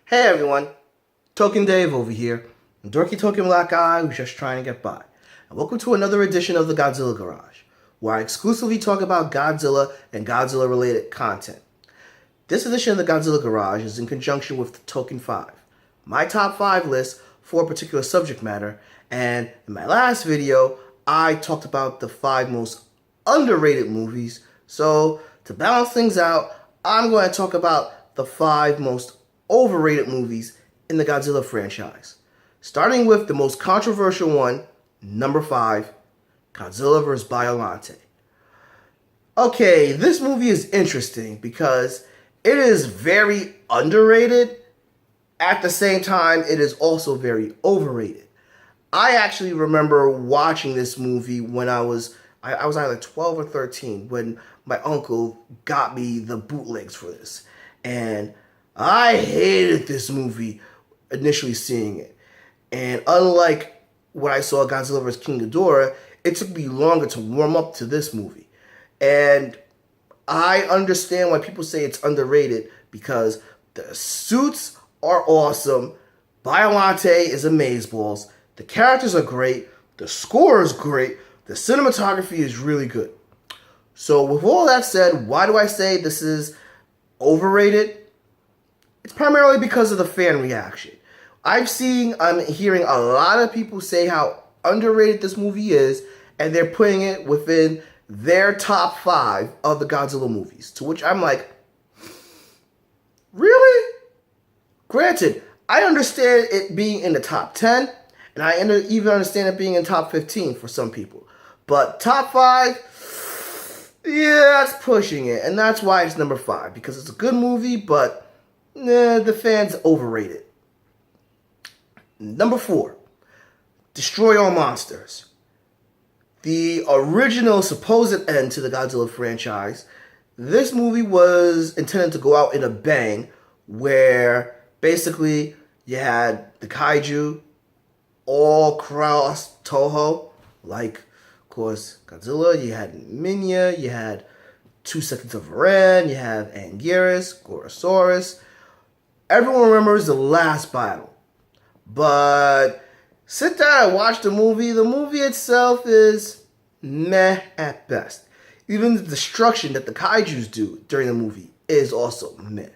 Hey everyone, Token Dave over here, a dorky token black guy who's just trying to get by. And welcome to another edition of the Godzilla Garage, where I exclusively talk about Godzilla and Godzilla related content. This edition of the Godzilla Garage is in conjunction with the Token 5, my top 5 list for a particular subject matter, and in my last video, I talked about the 5 most underrated movies, so to balance things out, I'm going to talk about the 5 most overrated movies in the Godzilla franchise. Starting with the most controversial one, number 5, Godzilla vs. Biollante. Okay, this movie is interesting because it is very underrated. At the same time, it is also very overrated. I actually remember watching this movie when I was either 12 or 13 when my uncle got me the bootlegs for this. And I hated this movie initially seeing it. And unlike when I saw Godzilla vs. King Ghidorah, it took me longer to warm up to this movie. And I understand why people say it's underrated because the suits are awesome, Biollante is amazeballs, the characters are great, the score is great, the cinematography is really good. So with all that said, why do I say this is overrated? It's primarily because of the fan reaction. I'm hearing a lot of people say how underrated this movie is, and they're putting it within their top 5 of the Godzilla movies. To which I'm like, really? Granted, I understand it being in the top 10, and I even understand it being in top 15 for some people. But top 5, yeah, that's pushing it. And that's why it's number 5, because it's a good movie, but the fans overrate it. Number 4, Destroy All Monsters. The original supposed end to the Godzilla franchise. This movie was intended to go out in a bang, where basically you had the kaiju all cross Toho, like, of course, Godzilla, you had Minya, you had 2 Seconds of Varan, you have Anguirus, Gorosaurus. Everyone remembers the last battle. But sit down and watch the movie. The movie itself is meh at best. Even the destruction that the kaijus do during the movie is also meh.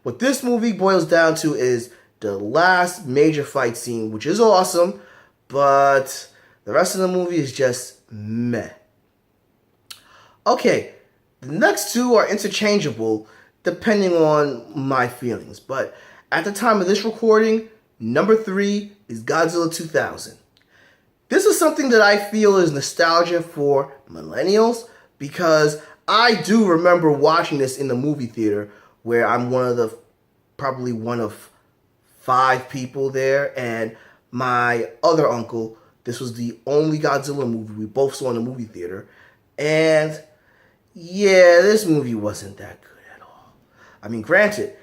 What this movie boils down to is the last major fight scene, which is awesome, but the rest of the movie is just meh. Okay, the next 2 are interchangeable depending on my feelings, but at the time of this recording, number 3 is Godzilla 2000. This is something that I feel is nostalgia for millennials because I do remember watching this in the movie theater where I'm probably one of 5 people there, and my other uncle, this was the only Godzilla movie we both saw in the movie theater, and yeah, this movie wasn't that good at all. I mean, granted,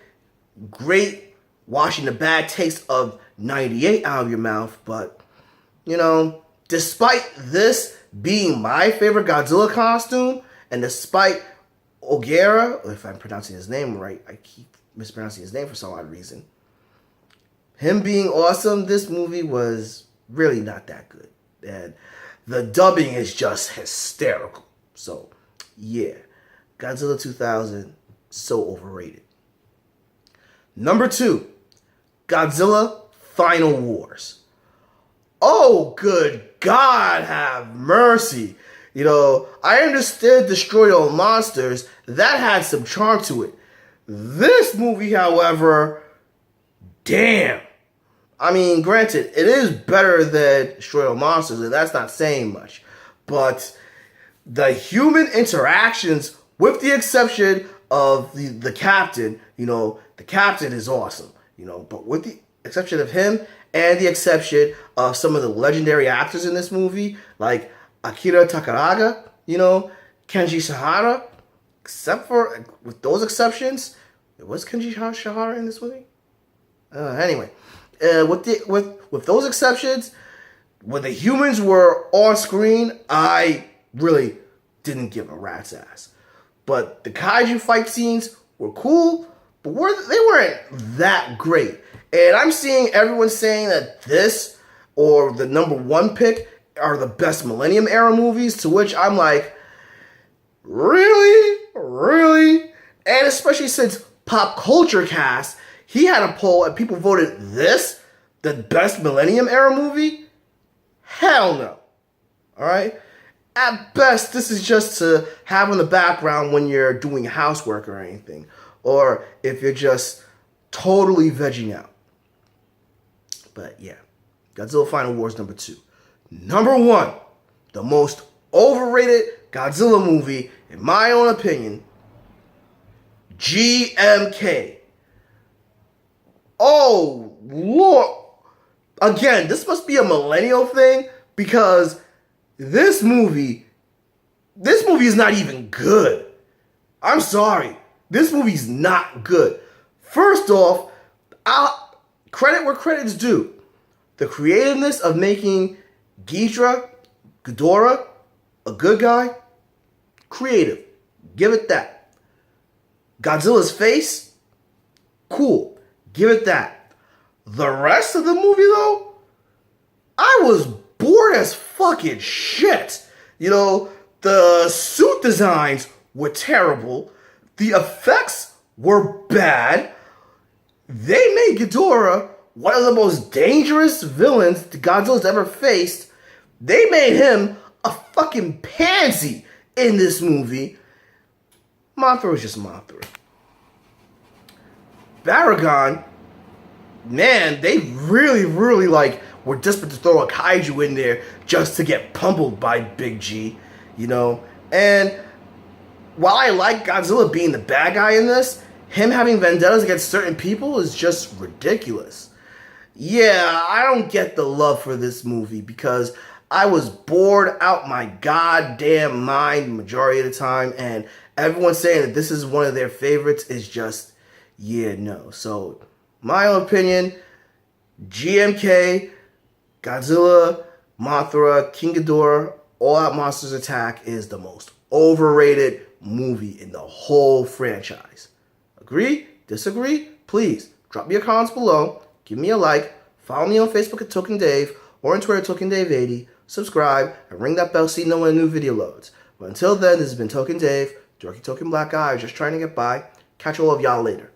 great washing the bad taste of 98 out of your mouth, but, you know, despite this being my favorite Godzilla costume, and despite Ogera, if I'm pronouncing his name right, I keep mispronouncing his name for some odd reason, him being awesome, this movie was really not that good. And the dubbing is just hysterical. So, yeah, Godzilla 2000, so overrated. Number 2, Godzilla Final Wars. Oh, good God, have mercy. You know, I understood Destroy All Monsters. That had some charm to it. This movie, however, damn. I mean, granted, it is better than Destroy All Monsters, and that's not saying much. But the human interactions, with the exception of the captain, you know, the captain is awesome, you know, but with the exception of him and the exception of some of the legendary actors in this movie, like Akira Takaraga, you know, Kenji Sahara, with those exceptions, was Kenji Sahara in this movie? Anyway, with those exceptions, when the humans were on screen, I really didn't give a rat's ass. But the kaiju fight scenes were cool, but they weren't that great. And I'm seeing everyone saying that this or the number one pick are the best Millennium Era movies, to which I'm like, really? Really? And especially since Pop Culture Cast, he had a poll and people voted this the best Millennium Era movie? Hell no. Alright? At best, this is just to have in the background when you're doing housework or anything. Or if you're just totally vegging out. But yeah, Godzilla Final Wars number 2. Number 1, the most overrated Godzilla movie, in my own opinion, GMK. Oh, Lord. Again, this must be a millennial thing because this movie is not even good. I'm sorry. This movie's not good. First off, credit where credit's due. The creativeness of making Ghidorah, a good guy, creative. Give it that. Godzilla's face, cool. Give it that. The rest of the movie, though, I was bored as fucking shit. You know, the suit designs were terrible. The effects were bad. They made Ghidorah one of the most dangerous villains Godzilla's ever faced. They made him a fucking pansy in this movie. Mothra was just Mothra. Baragon, man, they really were desperate to throw a kaiju in there just to get pummeled by Big G, you know? And while I like Godzilla being the bad guy in this, him having vendettas against certain people is just ridiculous. Yeah, I don't get the love for this movie because I was bored out my goddamn mind the majority of the time, and everyone saying that this is one of their favorites is just, yeah, no. So, my own opinion, GMK, Godzilla, Mothra, King Ghidorah, All Out Monsters Attack is the most overrated movie in the whole franchise. Agree? Disagree? Please drop me your comments below. Give me a like. Follow me on Facebook at Token Dave or on Twitter at TokenDave80. Subscribe and ring that bell so you know when a new video loads. But until then, this has been Token Dave, Dorky Token Black Guy, just trying to get by. Catch all of y'all later.